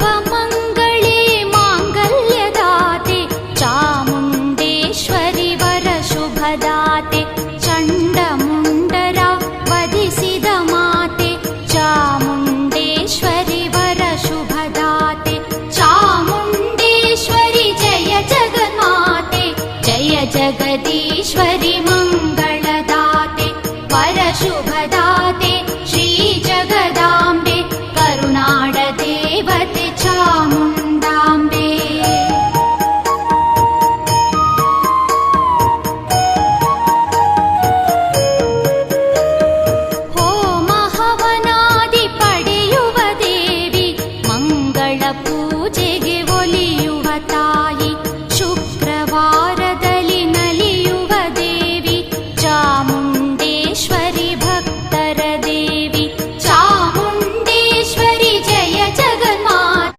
ಸರ್ವಮಂಗಳೇ ಮಾಂಗಲ್ಯದಾತೆ ಚಾಮುಂಡೇಶ್ವರಿ ವರ ಶುಭದಾತೆ ಚಂಡಮುಂಡರ ವಧಿಸಿದ ಮಾತೆ ಚಾಮುಂಡೇಶ್ವರಿ ವರ ಶುಭದಾತೆ ಚಾಮುಂಡೇಶ್ವರಿ ಜಯ ಜಗನ್ಮಾತೆ ಜಯ ಜಗದೀಶ್ವರಿ ಮಂಗಳದಾತೆ ವರ ಶುಭದಾತೆ ಶ್ರೀ ಜಗದಾಂಬೆ ಕರುನಾಡ ದೇವತೆ ಚಾಮುಂಡಾಂಬೆ. ಹೋಮ ಹವನಾದಿ ಪಡೆಯುವ ದೇವಿ ಮಂಗಳ ಪೂಜೆಗೆ ಒಲಿಯುವ ತಾ